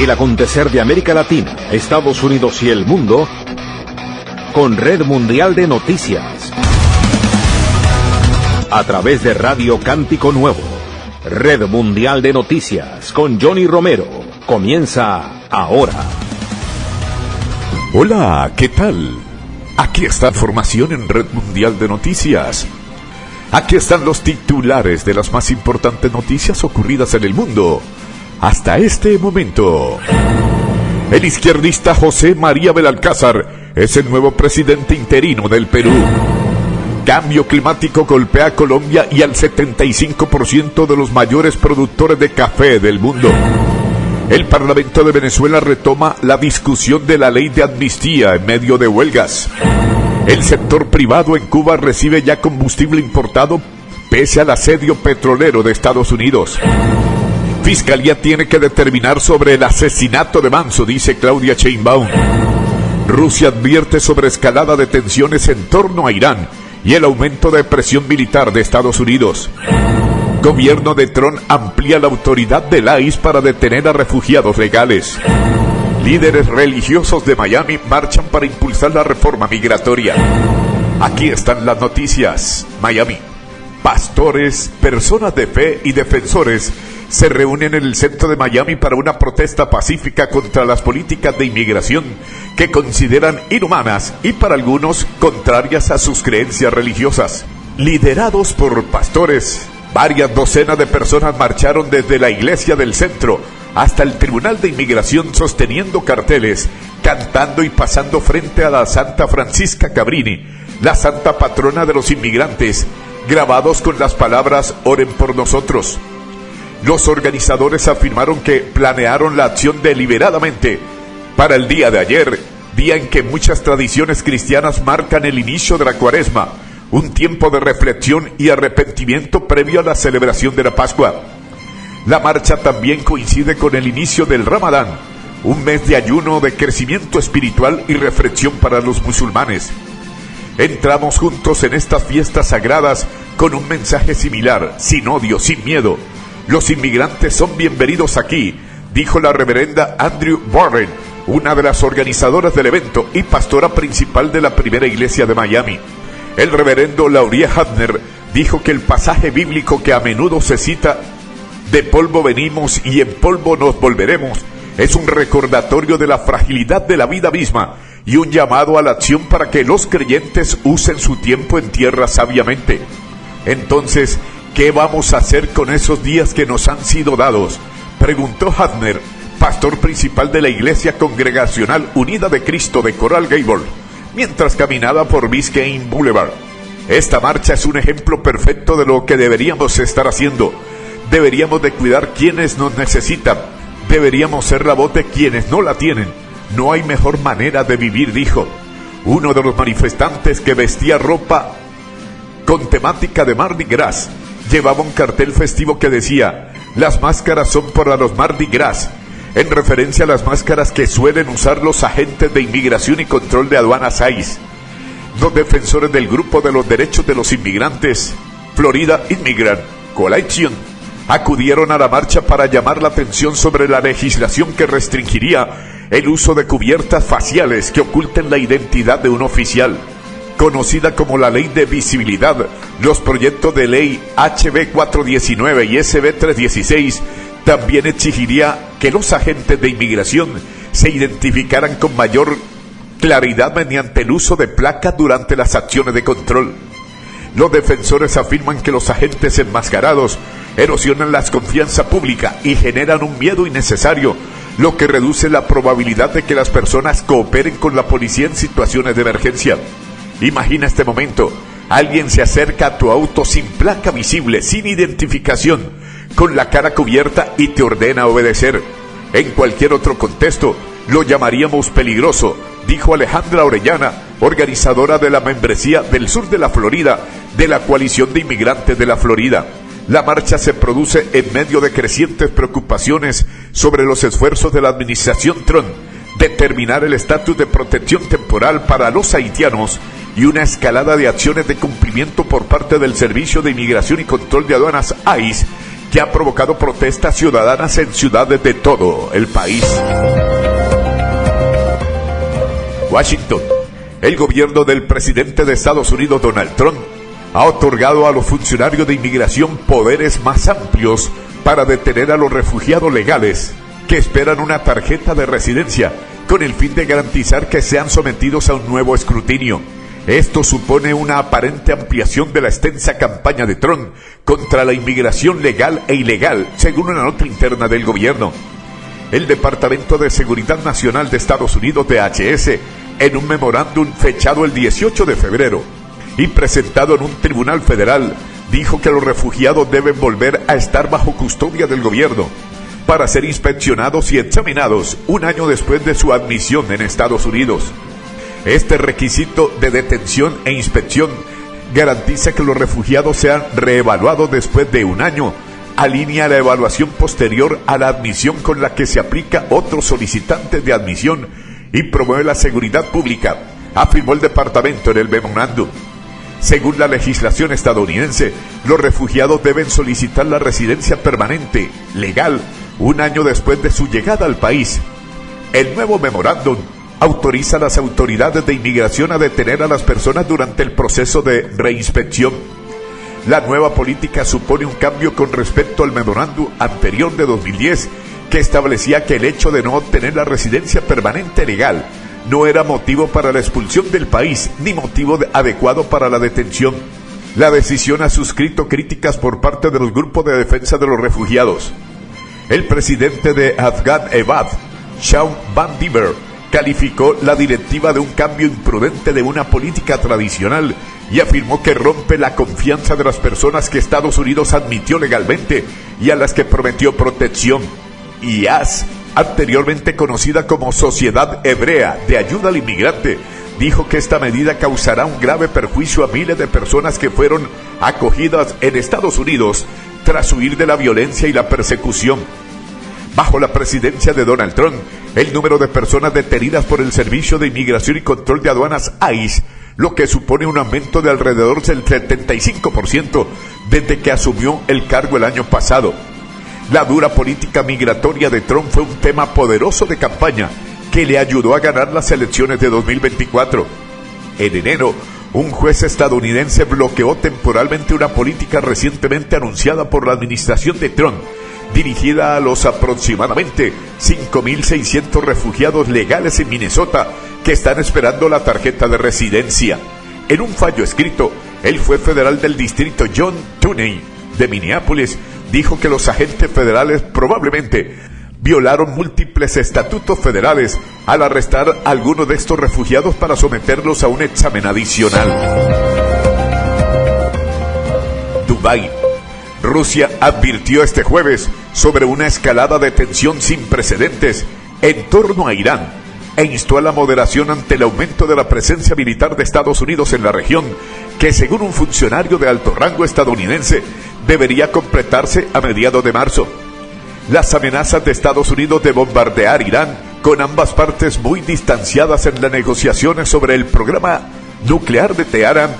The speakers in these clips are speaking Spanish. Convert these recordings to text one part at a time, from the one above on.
El acontecer de América Latina, Estados Unidos y el mundo con Red Mundial de Noticias. A través de Radio Cántico Nuevo. Red Mundial de Noticias con Johnny Romero. Comienza ahora. Hola, ¿qué tal? Aquí está información en Red Mundial de Noticias. Aquí están los titulares de las más importantes noticias ocurridas en el mundo hasta este momento. El izquierdista José María Belalcázar es el nuevo presidente interino del Perú. Cambio climático golpea a Colombia y al 75% de los mayores productores de café del mundo. El Parlamento de Venezuela retoma la discusión de la ley de amnistía en medio de huelgas. El sector privado en Cuba recibe ya combustible importado pese al asedio petrolero de Estados Unidos. Fiscalía tiene que determinar sobre el asesinato de Manso, dice Claudia Sheinbaum. Rusia advierte sobre escalada de tensiones en torno a Irán y el aumento de presión militar de Estados Unidos. Gobierno de Trump amplía la autoridad del ICE para detener a refugiados legales. Líderes religiosos de Miami marchan para impulsar la reforma migratoria. Aquí están las noticias. Miami. Pastores, personas de fe y defensores se reúnen en el centro de Miami para una protesta pacífica contra las políticas de inmigración que consideran inhumanas y para algunos contrarias a sus creencias religiosas. Liderados por pastores, varias docenas de personas marcharon desde la iglesia del centro hasta el Tribunal de Inmigración sosteniendo carteles, cantando y pasando frente a la Santa Francisca Cabrini, la santa patrona de los inmigrantes, grabados con las palabras "Oren por nosotros". Los organizadores afirmaron que planearon la acción deliberadamente para el día de ayer, día en que muchas tradiciones cristianas marcan el inicio de la Cuaresma, un tiempo de reflexión y arrepentimiento previo a la celebración de la Pascua. La marcha también coincide con el inicio del Ramadán, un mes de ayuno, de crecimiento espiritual y reflexión para los musulmanes. Entramos juntos en estas fiestas sagradas con un mensaje similar: sin odio, sin miedo. Los inmigrantes son bienvenidos aquí, dijo la reverenda Andrew Warren, una de las organizadoras del evento y pastora principal de la primera iglesia de Miami. El reverendo Laurie Hafner dijo que el pasaje bíblico que a menudo se cita, "De polvo venimos y en polvo nos volveremos", es un recordatorio de la fragilidad de la vida misma y un llamado a la acción para que los creyentes usen su tiempo en tierra sabiamente. Entonces, ¿qué vamos a hacer con esos días que nos han sido dados?, preguntó Hafner, pastor principal de la Iglesia Congregacional Unida de Cristo de Coral Gable, mientras caminaba por Biscayne Boulevard. Esta marcha es un ejemplo perfecto de lo que deberíamos estar haciendo. Deberíamos de cuidar quienes nos necesitan. Deberíamos ser la voz de quienes no la tienen. No hay mejor manera de vivir, dijo. Uno de los manifestantes, que vestía ropa con temática de Mardi Gras, llevaba un cartel festivo que decía: "Las máscaras son para los Mardi Gras", en referencia a las máscaras que suelen usar los agentes de inmigración y control de aduanas ICE. Los defensores del grupo de los derechos de los inmigrantes, Florida Immigrant Coalition, acudieron a la marcha para llamar la atención sobre la legislación que restringiría el uso de cubiertas faciales que oculten la identidad de un oficial. Conocida como la Ley de Visibilidad, los proyectos de ley HB 419 y SB 316 también exigiría que los agentes de inmigración se identificaran con mayor claridad mediante el uso de placas durante las acciones de control. Los defensores afirman que los agentes enmascarados erosionan la confianza pública y generan un miedo innecesario, lo que reduce la probabilidad de que las personas cooperen con la policía en situaciones de emergencia. Imagina este momento: alguien se acerca a tu auto sin placa visible, sin identificación, con la cara cubierta y te ordena obedecer. En cualquier otro contexto, lo llamaríamos peligroso, dijo Alejandra Orellana, organizadora de la membresía del sur de la Florida de la Coalición de Inmigrantes de la Florida. La marcha se produce en medio de crecientes preocupaciones sobre los esfuerzos de la administración Trump de terminar el estatus de protección temporal para los haitianos y una escalada de acciones de cumplimiento por parte del Servicio de Inmigración y Control de Aduanas ICE que ha provocado protestas ciudadanas en ciudades de todo el país. Washington. El gobierno del presidente de Estados Unidos, Donald Trump, ha otorgado a los funcionarios de inmigración poderes más amplios para detener a los refugiados legales que esperan una tarjeta de residencia con el fin de garantizar que sean sometidos a un nuevo escrutinio. Esto supone una aparente ampliación de la extensa campaña de Trump contra la inmigración legal e ilegal, según una nota interna del gobierno. El Departamento de Seguridad Nacional de Estados Unidos, DHS, en un memorándum fechado el 18 de febrero y presentado en un tribunal federal, dijo que los refugiados deben volver a estar bajo custodia del gobierno para ser inspeccionados y examinados un año después de su admisión en Estados Unidos. Este requisito de detención e inspección garantiza que los refugiados sean reevaluados después de un año, alinea la evaluación posterior a la admisión con la que se aplica a otros solicitantes de admisión y promueve la seguridad pública, afirmó el departamento en el memorándum. Según la legislación estadounidense, los refugiados deben solicitar la residencia permanente, legal, un año después de su llegada al país. El nuevo memorándum autoriza a las autoridades de inmigración a detener a las personas durante el proceso de reinspección. La nueva política supone un cambio con respecto al memorándum anterior de 2010, que establecía que el hecho de no obtener la residencia permanente legal no era motivo para la expulsión del país, ni motivo adecuado para la detención. La decisión ha suscrito críticas por parte de los grupos de defensa de los refugiados. El presidente de Afghan Evad, Shaun Van Diver, calificó la directiva de un cambio imprudente de una política tradicional y afirmó que rompe la confianza de las personas que Estados Unidos admitió legalmente y a las que prometió protección. IAS, anteriormente conocida como Sociedad Hebrea de Ayuda al Inmigrante, dijo que esta medida causará un grave perjuicio a miles de personas que fueron acogidas en Estados Unidos tras huir de la violencia y la persecución. Bajo la presidencia de Donald Trump, el número de personas detenidas por el Servicio de Inmigración y Control de Aduanas ICE, lo que supone un aumento de alrededor del 75% desde que asumió el cargo el año pasado. La dura política migratoria de Trump fue un tema poderoso de campaña que le ayudó a ganar las elecciones de 2024. En enero, un juez estadounidense bloqueó temporalmente una política recientemente anunciada por la administración de Trump, dirigida a los aproximadamente 5.600 refugiados legales en Minnesota que están esperando la tarjeta de residencia. En un fallo escrito, el juez federal del distrito John Tunney de Minneapolis dijo que los agentes federales probablemente violaron múltiples estatutos federales al arrestar a algunos de estos refugiados para someterlos a un examen adicional. Dubái. Rusia advirtió este jueves sobre una escalada de tensión sin precedentes en torno a Irán e instó a la moderación ante el aumento de la presencia militar de Estados Unidos en la región, que según un funcionario de alto rango estadounidense debería completarse a mediados de marzo. Las amenazas de Estados Unidos de bombardear Irán, con ambas partes muy distanciadas en las negociaciones sobre el programa nuclear de Teherán,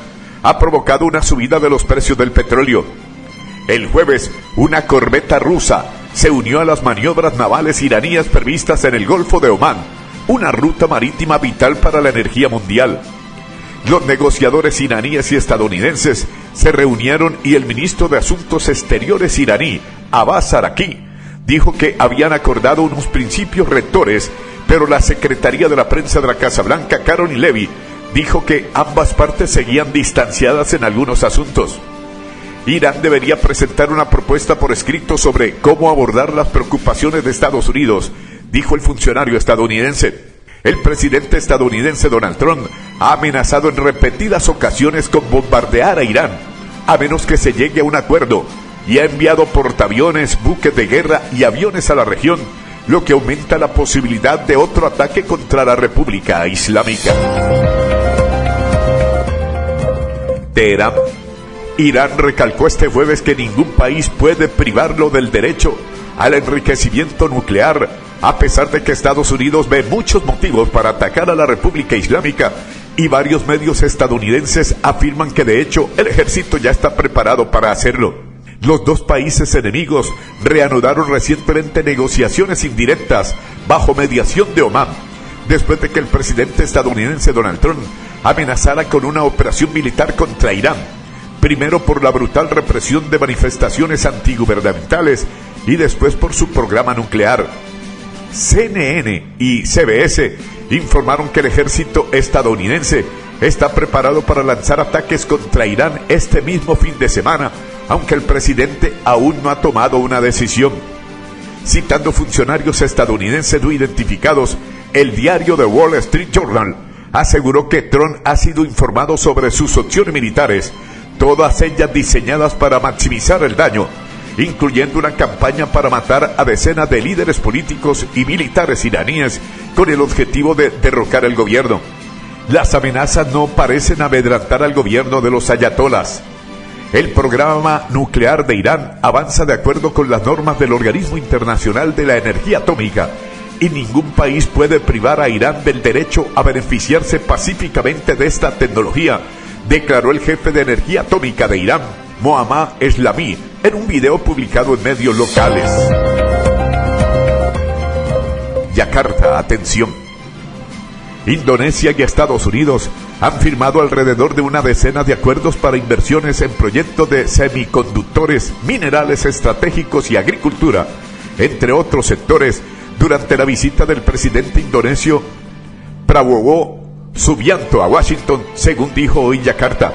ha provocado una subida de los precios del petróleo. El jueves, una corbeta rusa se unió a las maniobras navales iraníes previstas en el Golfo de Omán, una ruta marítima vital para la energía mundial. Los negociadores iraníes y estadounidenses se reunieron y el ministro de Asuntos Exteriores iraní, Abbas Araqi, dijo que habían acordado unos principios rectores, pero la Secretaría de la Prensa de la Casa Blanca, Caroline Levy, dijo que ambas partes seguían distanciadas en algunos asuntos. Irán debería presentar una propuesta por escrito sobre cómo abordar las preocupaciones de Estados Unidos, dijo el funcionario estadounidense. El presidente estadounidense Donald Trump ha amenazado en repetidas ocasiones con bombardear a Irán, a menos que se llegue a un acuerdo, y ha enviado portaaviones, buques de guerra y aviones a la región, lo que aumenta la posibilidad de otro ataque contra la República Islámica. Teherán. Irán recalcó este jueves que ningún país puede privarlo del derecho al enriquecimiento nuclear, a pesar de que Estados Unidos ve muchos motivos para atacar a la República Islámica, y varios medios estadounidenses afirman que de hecho el ejército ya está preparado para hacerlo. Los dos países enemigos reanudaron recientemente negociaciones indirectas bajo mediación de Omán, después de que el presidente estadounidense Donald Trump amenazara con una operación militar contra Irán, primero por la brutal represión de manifestaciones antigubernamentales y después por su programa nuclear. CNN y CBS informaron que el ejército estadounidense está preparado para lanzar ataques contra Irán este mismo fin de semana, aunque el presidente aún no ha tomado una decisión. Citando funcionarios estadounidenses no identificados, el diario The Wall Street Journal aseguró que Trump ha sido informado sobre sus opciones militares, todas ellas diseñadas para maximizar el daño, incluyendo una campaña para matar a decenas de líderes políticos y militares iraníes con el objetivo de derrocar el gobierno. Las amenazas no parecen amedrentar al gobierno de los ayatolás. El programa nuclear de Irán avanza de acuerdo con las normas del Organismo Internacional de la Energía Atómica y ningún país puede privar a Irán del derecho a beneficiarse pacíficamente de esta tecnología, declaró el jefe de energía atómica de Irán, Mohammad Eslami, en un video publicado en medios locales. Yakarta, atención. Indonesia y Estados Unidos han firmado alrededor de una decena de acuerdos para inversiones en proyectos de semiconductores, minerales estratégicos y agricultura, entre otros sectores, durante la visita del presidente indonesio Prabowo Subianto a Washington, según dijo hoy Yakarta.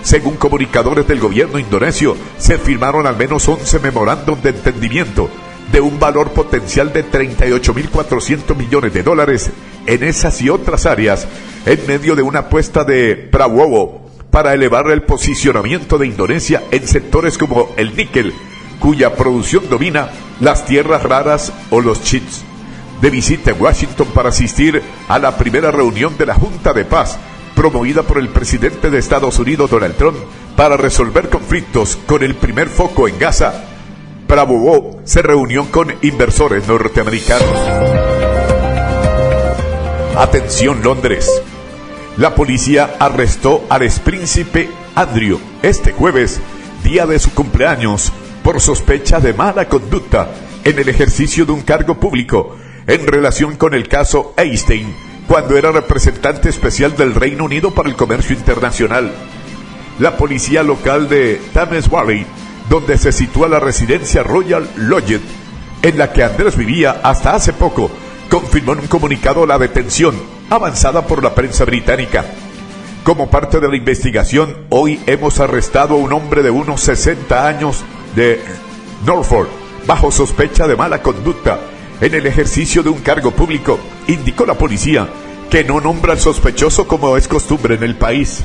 Según comunicadores del gobierno indonesio, se firmaron al menos 11 memorándum de entendimiento de un valor potencial de $38.400 millones en esas y otras áreas, en medio de una apuesta de Prabowo para elevar el posicionamiento de Indonesia en sectores como el níquel, cuya producción domina, las tierras raras o los chips. De visita en Washington para asistir a la primera reunión de la Junta de Paz, promovida por el presidente de Estados Unidos, Donald Trump, para resolver conflictos con el primer foco en Gaza, Prabowo se reunió con inversores norteamericanos. Atención, Londres. La policía arrestó al expríncipe Andrew este jueves, día de su cumpleaños, por sospecha de mala conducta en el ejercicio de un cargo público en relación con el caso Epstein, cuando era representante especial del Reino Unido para el comercio internacional. La policía local de Thames Valley, donde se sitúa la residencia Royal Lodge, en la que Andrés vivía hasta hace poco, confirmó en un comunicado la detención avanzada por la prensa británica. Como parte de la investigación, hoy hemos arrestado a un hombre de unos 60 años de Norfolk, bajo sospecha de mala conducta en el ejercicio de un cargo público, indicó la policía, que no nombra al sospechoso como es costumbre en el país.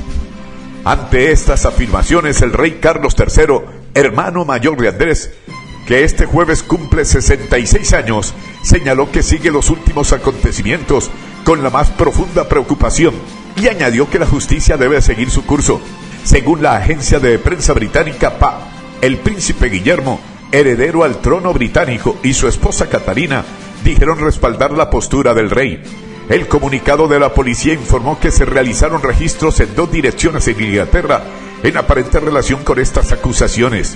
Ante estas afirmaciones, el rey Carlos III, hermano mayor de Andrés, que este jueves cumple 66 años, señaló que sigue los últimos acontecimientos con la más profunda preocupación y añadió que la justicia debe seguir su curso. Según la agencia de prensa británica PA, el príncipe Guillermo, heredero al trono británico, y su esposa Catalina dijeron respaldar la postura del rey. El comunicado de la policía informó que se realizaron registros en 2 direcciones en Inglaterra en aparente relación con estas acusaciones.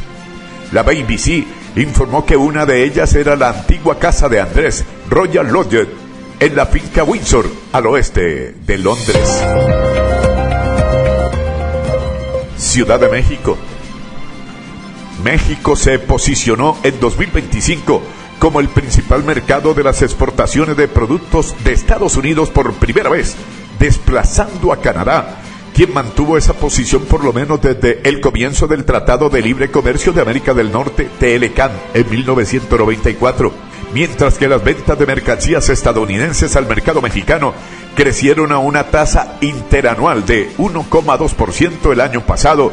La BBC informó que una de ellas era la antigua casa de Andrés, Royal Lodge, en la finca Windsor, al oeste de Londres. Ciudad de México. México se posicionó en 2025 como el principal mercado de las exportaciones de productos de Estados Unidos por primera vez, desplazando a Canadá, quien mantuvo esa posición por lo menos desde el comienzo del Tratado de Libre Comercio de América del Norte, TLCAN, en 1994, mientras que las ventas de mercancías estadounidenses al mercado mexicano crecieron a una tasa interanual de 1,2% el año pasado,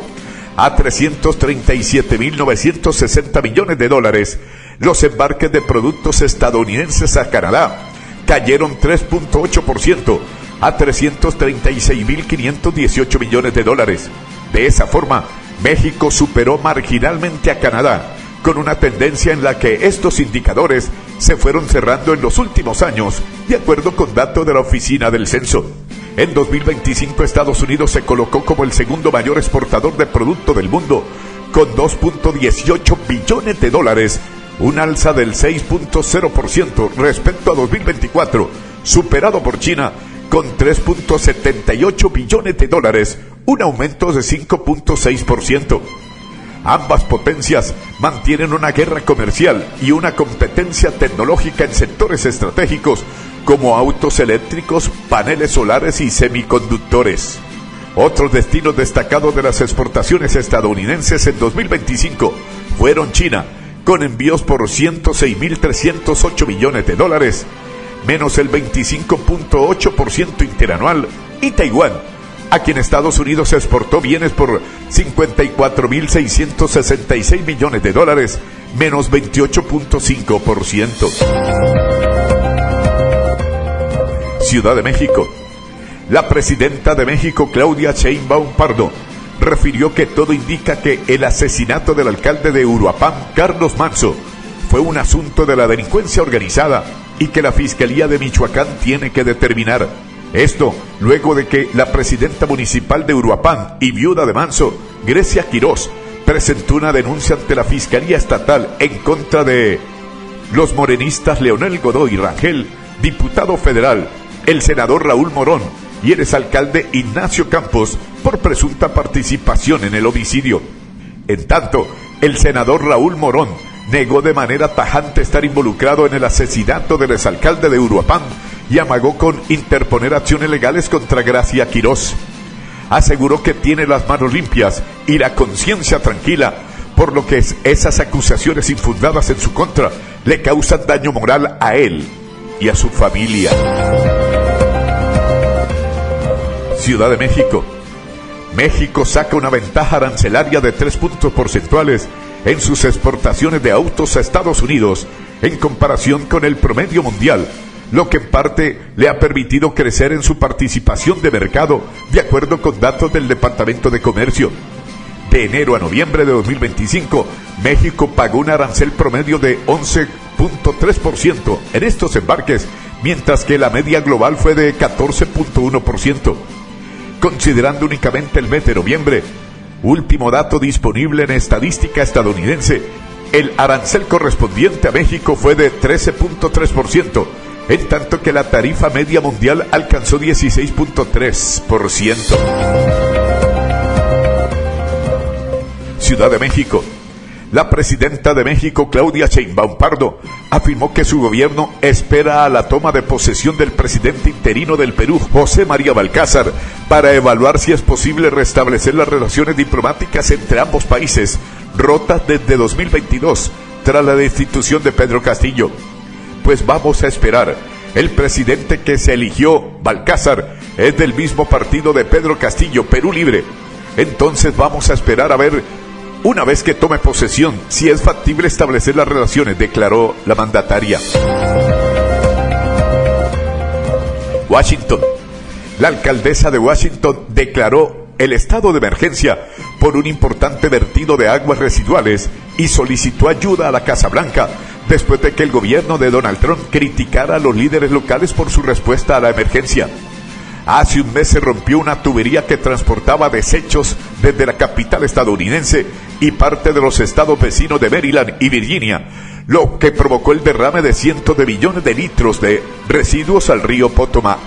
a $337.960 millones. Los embarques de productos estadounidenses a Canadá cayeron 3.8%, a $336.518 millones. De esa forma, México superó marginalmente a Canadá, con una tendencia en la que estos indicadores se fueron cerrando en los últimos años, de acuerdo con datos de la Oficina del Censo. En 2025, Estados Unidos se colocó como el segundo mayor exportador de producto del mundo, con 2.18 billones de dólares, un alza del 6.0% respecto a 2024, superado por China con 3.78 billones de dólares, un aumento de 5.6%. Ambas potencias mantienen una guerra comercial y una competencia tecnológica en sectores estratégicos como autos eléctricos, paneles solares y semiconductores. Otros destinos destacados de las exportaciones estadounidenses en 2025 fueron China, con envíos por 106.308 millones de dólares, menos el 25.8% interanual, y Taiwán, a quien Estados Unidos exportó bienes por 54.666 millones de dólares, menos 28.5%. Ciudad de México. La presidenta de México, Claudia Sheinbaum Pardo, refirió que todo indica que el asesinato del alcalde de Uruapan, Carlos Manzo, fue un asunto de la delincuencia organizada y que la Fiscalía de Michoacán tiene que determinar. Esto luego de que la presidenta municipal de Uruapan y viuda de Manzo, Grecia Quirós, presentó una denuncia ante la Fiscalía Estatal en contra de los morenistas Leonel Godoy Rangel, diputado federal, el senador Raúl Morón y el exalcalde Ignacio Campos por presunta participación en el homicidio. En tanto, el senador Raúl Morón negó de manera tajante estar involucrado en el asesinato del exalcalde de Uruapan y amagó con interponer acciones legales contra Gracia Quirós. Aseguró que tiene las manos limpias y la conciencia tranquila, por lo que esas acusaciones infundadas en su contra le causan daño moral a él y a su familia. Ciudad de México. México saca una ventaja arancelaria de 3 puntos porcentuales en sus exportaciones de autos a Estados Unidos en comparación con el promedio mundial, lo que en parte le ha permitido crecer en su participación de mercado, de acuerdo con datos del Departamento de Comercio. De enero a noviembre de 2025, México pagó un arancel promedio de 11.3% en estos embarques, mientras que la media global fue de 14.1%. Considerando únicamente el mes de noviembre, último dato disponible en estadística estadounidense, el arancel correspondiente a México fue de 13.3%, en tanto que la tarifa media mundial alcanzó 16.3%. Ciudad de México. La presidenta de México, Claudia Sheinbaum Pardo, afirmó que su gobierno espera a la toma de posesión del presidente interino del Perú, José María Balcázar, para evaluar si es posible restablecer las relaciones diplomáticas entre ambos países, rotas desde 2022, tras la destitución de Pedro Castillo. Pues vamos a esperar. El presidente que se eligió, Balcázar, es del mismo partido de Pedro Castillo, Perú Libre. Entonces vamos a esperar a ver, una vez que tome posesión, si es factible establecer las relaciones, declaró la mandataria. Washington. La alcaldesa de Washington declaró el estado de emergencia por un importante vertido de aguas residuales y solicitó ayuda a la Casa Blanca después de que el gobierno de Donald Trump criticara a los líderes locales por su respuesta a la emergencia. Hace un mes se rompió una tubería que transportaba desechos desde la capital estadounidense y parte de los estados vecinos de Maryland y Virginia, lo que provocó el derrame de cientos de millones de litros de residuos al río Potomac.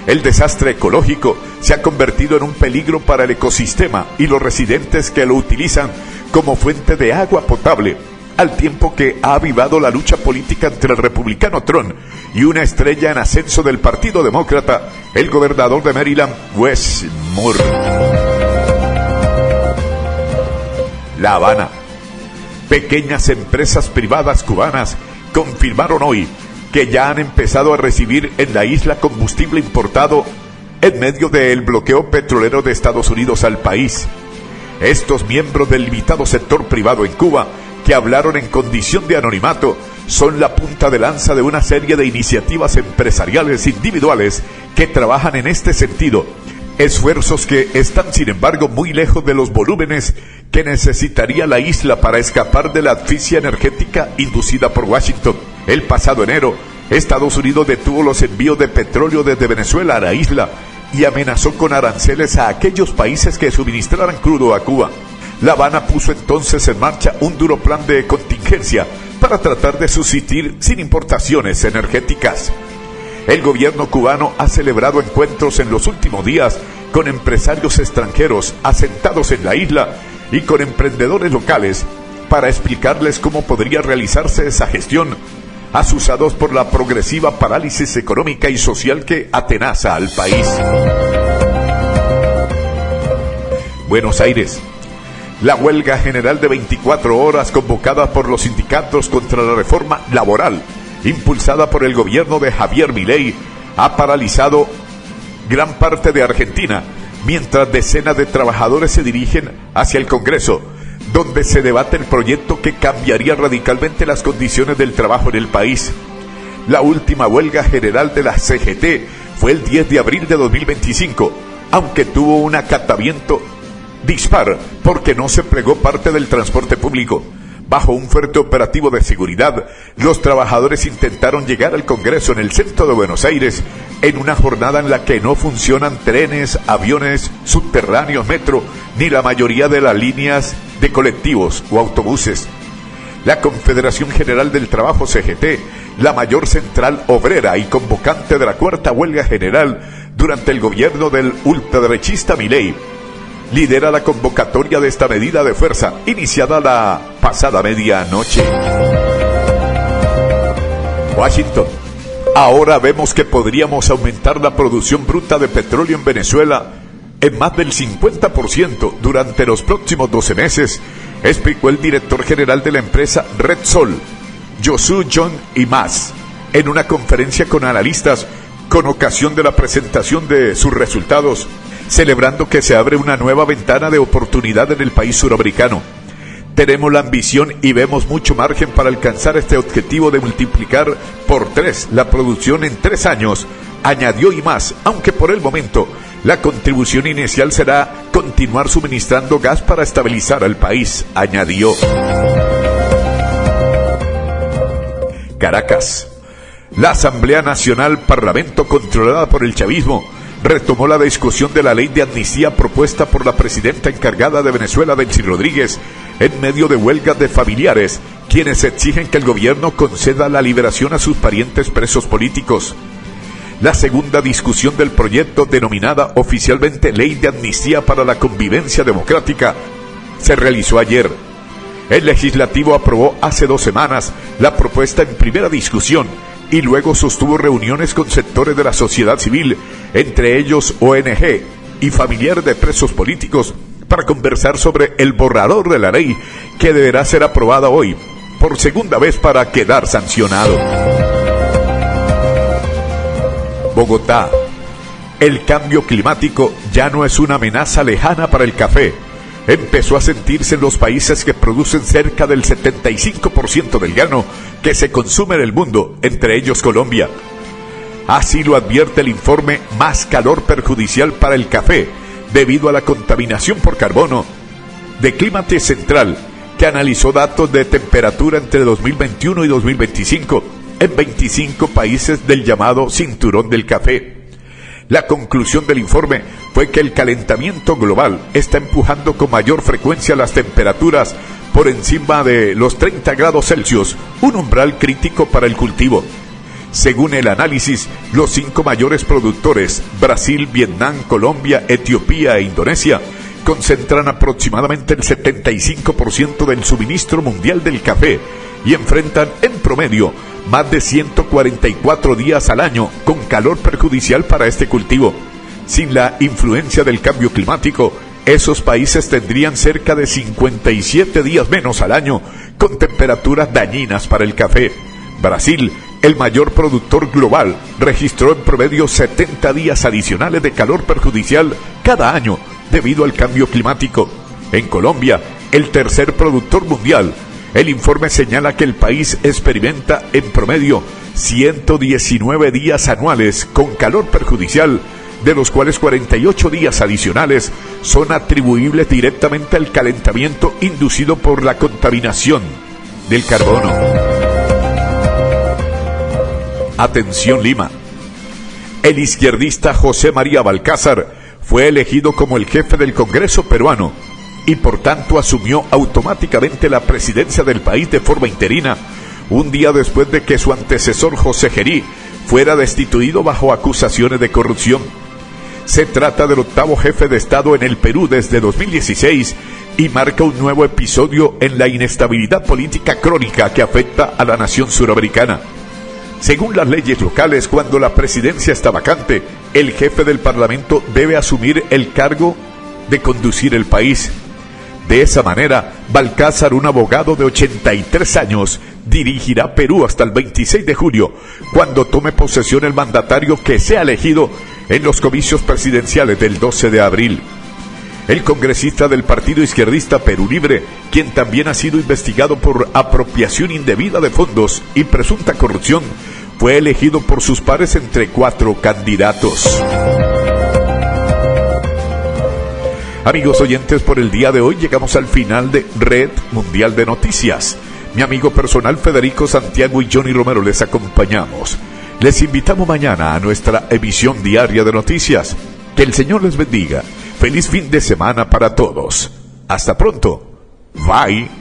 El desastre ecológico se ha convertido en un peligro para el ecosistema y los residentes que lo utilizan como fuente de agua potable, al tiempo que ha avivado la lucha política entre el republicano Trump y una estrella en ascenso del Partido Demócrata, el gobernador de Maryland, Wes Moore. La Habana. Pequeñas empresas privadas cubanas confirmaron hoy que ya han empezado a recibir en la isla combustible importado en medio del bloqueo petrolero de Estados Unidos al país. Estos miembros del limitado sector privado en Cuba, que hablaron en condición de anonimato, son la punta de lanza de una serie de iniciativas empresariales individuales que trabajan en este sentido, esfuerzos que están sin embargo muy lejos de los volúmenes que necesitaría la isla para escapar de la asfixia energética inducida por Washington. El pasado enero, Estados Unidos detuvo los envíos de petróleo desde Venezuela a la isla y amenazó con aranceles a aquellos países que suministraran crudo a Cuba. La Habana puso entonces en marcha un duro plan de contingencia para tratar de subsistir sin importaciones energéticas. El gobierno cubano ha celebrado encuentros en los últimos días con empresarios extranjeros asentados en la isla y con emprendedores locales para explicarles cómo podría realizarse esa gestión, asusados por la progresiva parálisis económica y social que atenaza al país. Buenos Aires. La huelga general de 24 horas convocada por los sindicatos contra la reforma laboral, impulsada por el gobierno de Javier Milei, ha paralizado gran parte de Argentina, mientras decenas de trabajadores se dirigen hacia el Congreso, donde se debate el proyecto que cambiaría radicalmente las condiciones del trabajo en el país. La última huelga general de la CGT fue el 10 de abril de 2025, aunque tuvo un acatamiento dispar porque no se plegó parte del transporte público. Bajo un fuerte operativo de seguridad, los trabajadores intentaron llegar al Congreso en el centro de Buenos Aires en una jornada en la que no funcionan trenes, aviones, subterráneos, metro, ni la mayoría de las líneas de colectivos o autobuses. La Confederación General del Trabajo CGT, la mayor central obrera y convocante de la cuarta huelga general durante el gobierno del ultraderechista Milei, lidera la convocatoria de esta medida de fuerza, iniciada la pasada medianoche. Washington. Ahora vemos que podríamos aumentar la producción bruta de petróleo en Venezuela en más del 50% durante los próximos 12 meses, explicó el director general de la empresa Repsol, Josu John Imaz, en una conferencia con analistas con ocasión de la presentación de sus resultados, celebrando que se abre una nueva ventana de oportunidad en el país suramericano. Tenemos la ambición y vemos mucho margen para alcanzar este objetivo de multiplicar por 3 la producción en 3 años, añadió Imaz, aunque por el momento la contribución inicial será continuar suministrando gas para estabilizar al país, añadió. Caracas. La Asamblea Nacional, parlamento controlada por el chavismo, retomó la discusión de la ley de amnistía propuesta por la presidenta encargada de Venezuela, Delcy Rodríguez, en medio de huelgas de familiares, quienes exigen que el gobierno conceda la liberación a sus parientes presos políticos. La segunda discusión del proyecto, denominada oficialmente Ley de Amnistía para la Convivencia Democrática, se realizó ayer. El legislativo aprobó hace 2 semanas la propuesta en primera discusión y luego sostuvo reuniones con sectores de la sociedad civil, entre ellos ONG y familiares de presos políticos, para conversar sobre el borrador de la ley que deberá ser aprobada hoy, por segunda vez para quedar sancionado. Bogotá. El cambio climático ya no es una amenaza lejana para el café. Empezó a sentirse en los países que producen cerca del 75% del grano que se consume en el mundo, entre ellos Colombia. Así lo advierte el informe Más calor perjudicial para el café, debido a la contaminación por carbono, de Climate Central, que analizó datos de temperatura entre 2021 y 2025 en 25 países del llamado Cinturón del Café. La conclusión del informe fue que el calentamiento global está empujando con mayor frecuencia las temperaturas por encima de los 30 grados Celsius, un umbral crítico para el cultivo. Según el análisis, los 5 mayores productores, Brasil, Vietnam, Colombia, Etiopía e Indonesia, concentran aproximadamente el 75% del suministro mundial del café y enfrentan en promedio más de 144 días al año con calor perjudicial para este cultivo. Sin la influencia del cambio climático, esos países tendrían cerca de 57 días menos al año con temperaturas dañinas para el café. Brasil, el mayor productor global, registró en promedio 70 días adicionales de calor perjudicial cada año debido al cambio climático. En Colombia, el tercer productor mundial, el informe señala que el país experimenta en promedio 119 días anuales con calor perjudicial, de los cuales 48 días adicionales son atribuibles directamente al calentamiento inducido por la contaminación del carbono. Atención Lima. El izquierdista José María Balcázar fue elegido como el jefe del Congreso peruano. y por tanto asumió automáticamente la presidencia del país de forma interina, un día después de que su antecesor José Gerí fuera destituido bajo acusaciones de corrupción. Se trata del octavo jefe de Estado en el Perú desde 2016 y marca un nuevo episodio en la inestabilidad política crónica que afecta a la nación suramericana. Según las leyes locales, cuando la presidencia está vacante, el jefe del Parlamento debe asumir el cargo de conducir el país. De esa manera, Balcázar, un abogado de 83 años, dirigirá Perú hasta el 26 de julio, cuando tome posesión el mandatario que sea elegido en los comicios presidenciales del 12 de abril. El congresista del partido izquierdista Perú Libre, quien también ha sido investigado por apropiación indebida de fondos y presunta corrupción, fue elegido por sus pares entre 4 candidatos. Amigos oyentes, por el día de hoy llegamos al final de Red Mundial de Noticias. Mi amigo personal Federico Santiago y Johnny Romero les acompañamos. Les invitamos mañana a nuestra emisión diaria de noticias. Que el Señor les bendiga. Feliz fin de semana para todos. Hasta pronto. Bye.